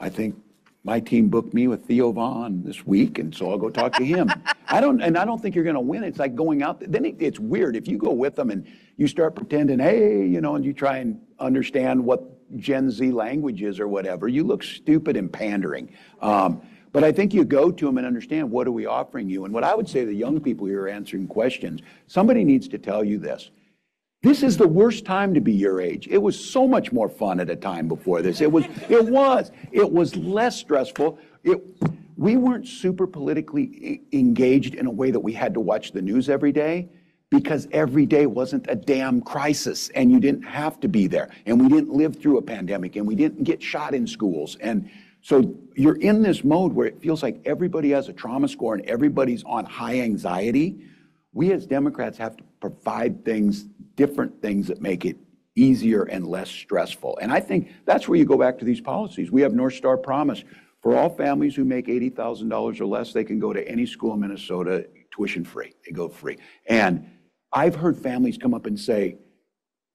S2: think my team booked me with Theo Vaughn this week, and so I'll go talk to him. I don't think you're going to win. It's like going out. Then it's weird if you go with them and you start pretending, hey, and you try and understand what Gen Z language is or whatever. You look stupid and pandering. But I think you go to them and understand, what are we offering you? And what I would say to the young people here answering questions, somebody needs to tell you this. This is the worst time to be your age. It was so much more fun at a time before this. It was less stressful. We weren't super politically engaged in a way that we had to watch the news every day, because every day wasn't a damn crisis, and you didn't have to be there. And we didn't live through a pandemic, and we didn't get shot in schools. And so you're in this mode where it feels like everybody has a trauma score and everybody's on high anxiety. We as Democrats have to provide different things that make it easier and less stressful. And I think that's where you go back to these policies. We have North Star Promise. For all families who make $80,000 or less, they can go to any school in Minnesota tuition free. They go free. And I've heard families come up and say,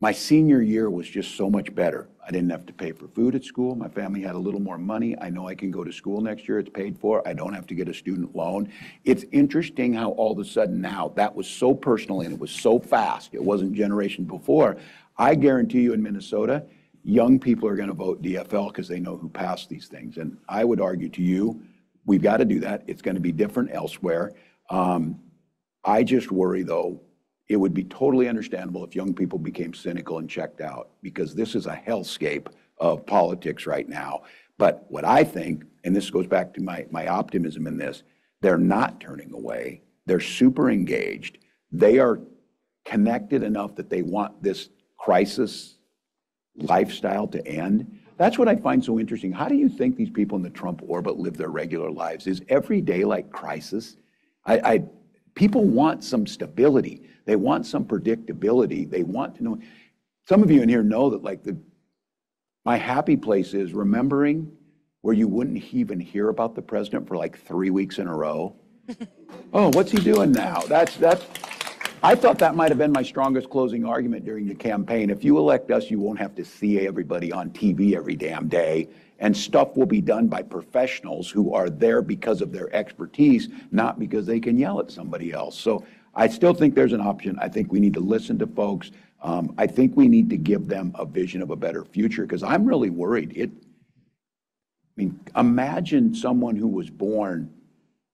S2: my senior year was just so much better. I didn't have to pay for food at school. My family had a little more money. I know I can go to school next year. It's paid for. I don't have to get a student loan. It's interesting how all of a sudden now, that was so personal and it was so fast. It wasn't generation before. I guarantee you in Minnesota, young people are going to vote DFL because they know who passed these things. And I would argue to you, we've got to do that. It's going to be different elsewhere. I just worry, though, it would be totally understandable if young people became cynical and checked out, because this is a hellscape of politics right now. But what I think, and this goes back to my optimism in this, they're not turning away. They're super engaged. They are connected enough that they want this crisis lifestyle to end. That's what I find so interesting. How do you think these people in the Trump orbit live their regular lives? Is every day like crisis? People want some stability. They want some predictability. They want to know. Some of you in here know that my happy place is remembering where you wouldn't even hear about the president for like 3 weeks in a row. Oh, what's he doing now? I thought that might have been my strongest closing argument during the campaign. If you elect us, you won't have to see everybody on TV every damn day, and stuff will be done by professionals who are there because of their expertise, not because they can yell at somebody else. So I still think there's an option. I think we need to listen to folks. I think we need to give them a vision of a better future, because I'm really worried. Imagine someone who was born,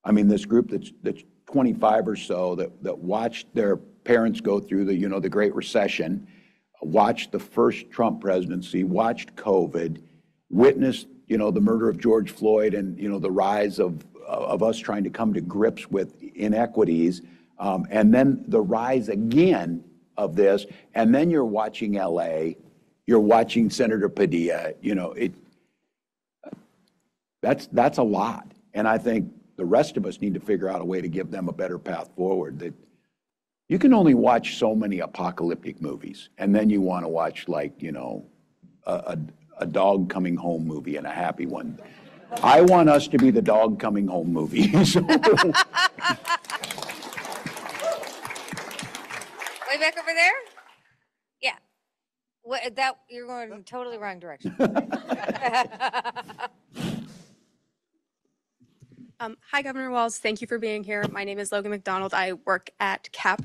S2: this group that's 25 or so that watched their parents go through the Great Recession, watched the first Trump presidency, watched COVID, witnessed, the murder of George Floyd and, the rise of us trying to come to grips with inequities, and then the rise again of this, and then you're watching LA, you're watching Senator Padilla, that's a lot. And I think the rest of us need to figure out a way to give them a better path forward. That you can only watch so many apocalyptic movies, and then you want to watch, like, you know, a dog coming home movie and a happy one. I want us to be the dog coming home movie. So.
S1: Way back over there? Yeah. What, that you're going in the totally wrong direction.
S7: Hi, Governor Walz. Thank you for being here. My name is Logan McDonald. I work at CAP.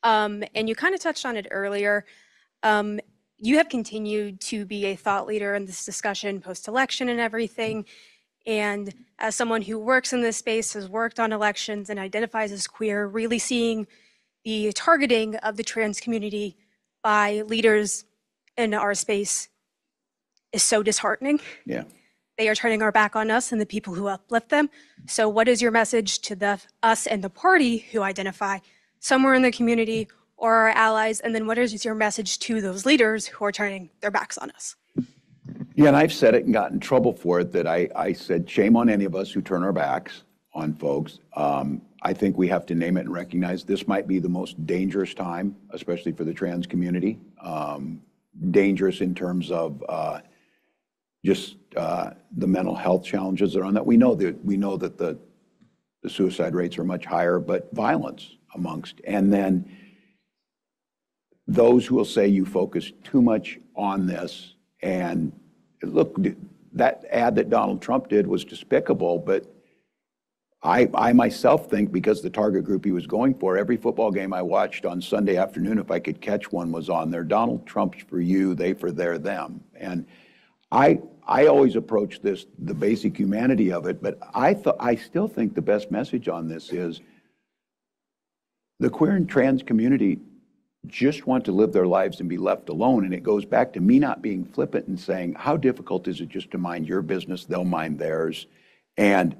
S7: And you kind of touched on it earlier. You have continued to be a thought leader in this discussion post-election and everything. And as someone who works in this space, has worked on elections and identifies as queer, really seeing the targeting of the trans community by leaders in our space is so disheartening.
S2: Yeah.
S7: They are turning our back on us and the people who uplift them. So what is your message to us and the party who identify somewhere in the community or our allies? And then what is your message to those leaders who are turning their backs on us?
S2: Yeah, and I've said it and got in trouble for it, that I said, shame on any of us who turn our backs on folks. I think we have to name it and recognize this might be the most dangerous time, especially for the trans community. Dangerous in terms of just the mental health challenges that are on that. We know that the suicide rates are much higher, but violence amongst. And then those who will say you focus too much on this. And look, that ad that Donald Trump did was despicable, but I myself think, because the target group he was going for, every football game I watched on Sunday afternoon, if I could catch one, was on there. Donald Trump's for you, they for their, them. And I always approach this, the basic humanity of it, but I still think the best message on this is the queer and trans community just want to live their lives and be left alone. And it goes back to me not being flippant and saying, how difficult is it just to mind your business? They'll mind theirs. And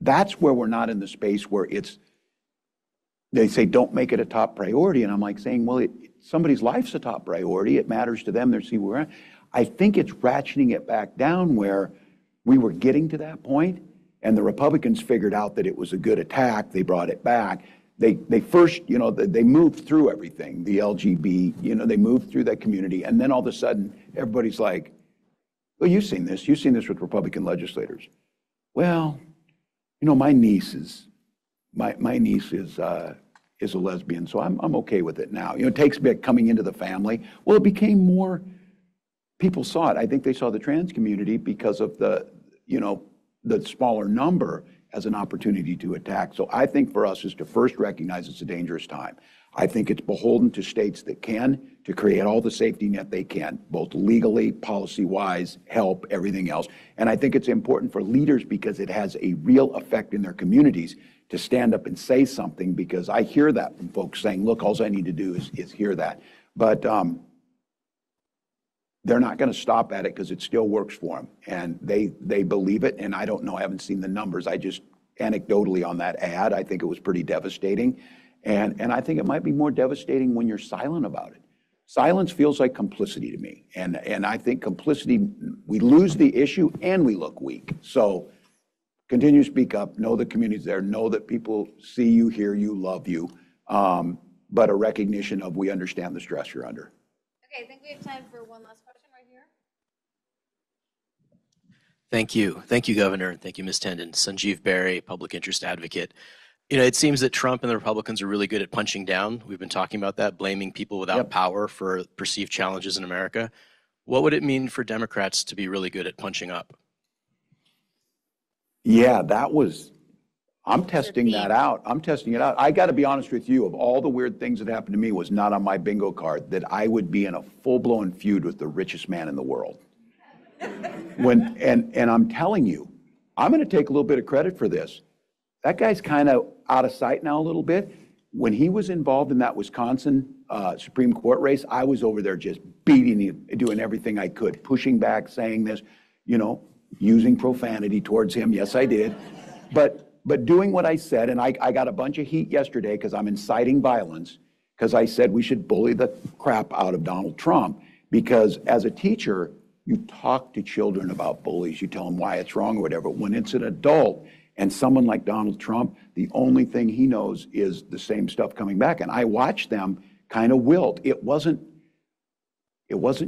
S2: that's where we're not in the space where they say, don't make it a top priority. And I'm like saying, well, somebody's life's a top priority. It matters to them. They're see where we're at. I think it's ratcheting it back down where we were getting to that point, and the Republicans figured out that it was a good attack. They brought it back. They first, you know, they moved through everything, the LGB, you know, they moved through that community. And then all of a sudden, everybody's like, well, you've seen this with Republican legislators. Well, you know, my niece is a lesbian, so I'm okay with it now. You know, it takes a bit coming into the family. Well, it became more, people saw it. I think they saw the trans community because of the smaller number as an opportunity to attack. So I think for us is to first recognize it's a dangerous time. I think it's beholden to states that can to create all the safety net they can, both legally, policy-wise, help, everything else. And I think it's important for leaders because it has a real effect in their communities to stand up and say something, because I hear that from folks saying, look, all I need to do is hear that. But they're not going to stop at it because it still works for them. And they believe it. And I don't know, I haven't seen the numbers. I just anecdotally on that ad, I think it was pretty devastating. And I think it might be more devastating when you're silent about it. Silence feels like complicity to me. And I think complicity, we lose the issue and we look weak. So continue to speak up, know the community's there, know that people see you, hear you, love you, but a recognition of we understand the stress you're under.
S1: Okay, I think we have time for one last question right here.
S8: Thank you. Thank you, Governor. Thank you, Ms. Tendon. Sanjie Barry, public interest advocate. You know, it seems that Trump and the Republicans are really good at punching down. We've been talking about that, blaming people without power for perceived challenges in America. What would it mean for Democrats to be really good at punching up?
S2: Yeah, I'm testing that out. I'm testing it out. I got to be honest with you, of all the weird things that happened to me was not on my bingo card that I would be in a full-blown feud with the richest man in the world. And I'm telling you, I'm going to take a little bit of credit for this. That guy's kind of out of sight now a little bit. When he was involved in that Wisconsin Supreme Court race, I was over there just beating him, doing everything I could, pushing back, saying this, you know, using profanity towards him. Yes, I did. But doing what I said, and I got a bunch of heat yesterday because I'm inciting violence, because I said we should bully the crap out of Donald Trump, because as a teacher, You talk to children about bullies, you tell them why it's wrong or whatever. When it's an adult and someone like Donald Trump, the only thing he knows is the same stuff coming back. And I watched them kind of wilt. It wasn't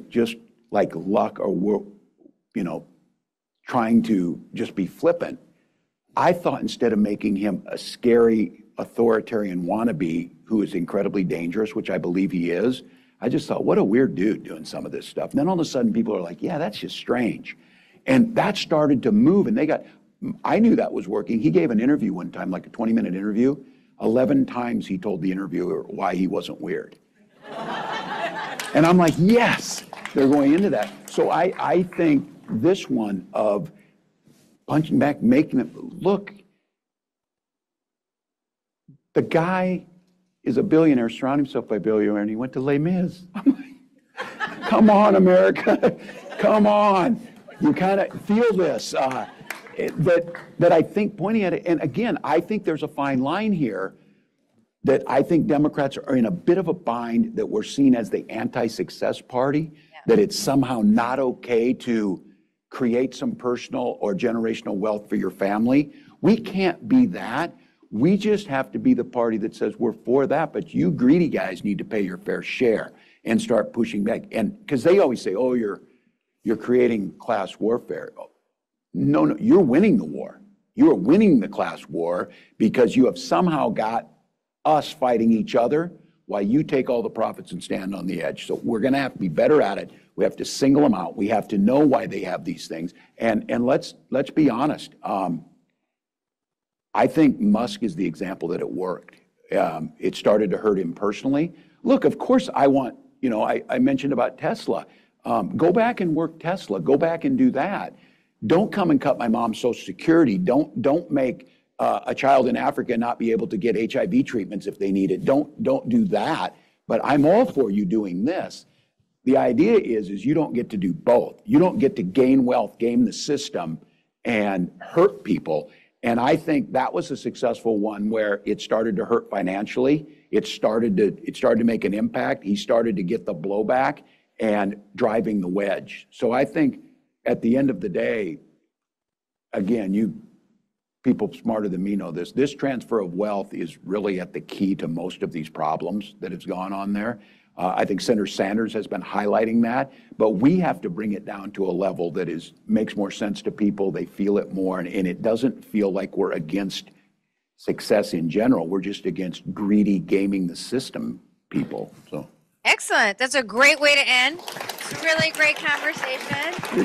S2: just like luck or, trying to just be flippant. I thought instead of making him a scary authoritarian wannabe who is incredibly dangerous, which I believe he is, I just thought, what a weird dude doing some of this stuff. And then all of a sudden people are like, yeah, that's just strange. And that started to move, and I knew that was working. He gave an interview one time, like a 20-minute interview. 11 times he told the interviewer why he wasn't weird. And I'm like, yes, they're going into that. So I think this one of punching back, making it, look, the guy is a billionaire, surrounding himself by billionaires, and he went to Les Mis. I'm like, come on, America, come on. You kind of feel this, that I think pointing at it, and again, I think there's a fine line here that I think Democrats are in a bit of a bind, that we're seen as the anti-success party, that it's somehow not okay to create some personal or generational wealth for your family. We can't be that. We just have to be the party that says we're for that, but you greedy guys need to pay your fair share and start pushing back. And because they always say, oh, you're creating class warfare. No, you're winning the war. You are winning the class war because you have somehow got us fighting each other while you take all the profits and stand on the edge. So we're going to have to be better at it. We have to single them out. We have to know why they have these things. And let's be honest. I think Musk is the example that it worked. It started to hurt him personally. Look, of course I want, I mentioned about Tesla. Go back and work Tesla. Go back and do that. Don't come and cut my mom's Social Security. Don't make a child in Africa not be able to get HIV treatments if they need it. Don't do that. But I'm all for you doing this. The idea is you don't get to do both. You don't get to gain wealth, game the system, and hurt people. And I think that was a successful one where it started to hurt financially. It started to make an impact. He started to get the blowback and driving the wedge. So I think at the end of the day, again, people smarter than me know this. This transfer of wealth is really at the key to most of these problems that has gone on there. I think Senator Sanders has been highlighting that, but we have to bring it down to a level that makes more sense to people. They feel it more, and it doesn't feel like we're against success in general. We're just against greedy gaming the system people. So
S1: excellent. That's a great way to end. It's a really great conversation.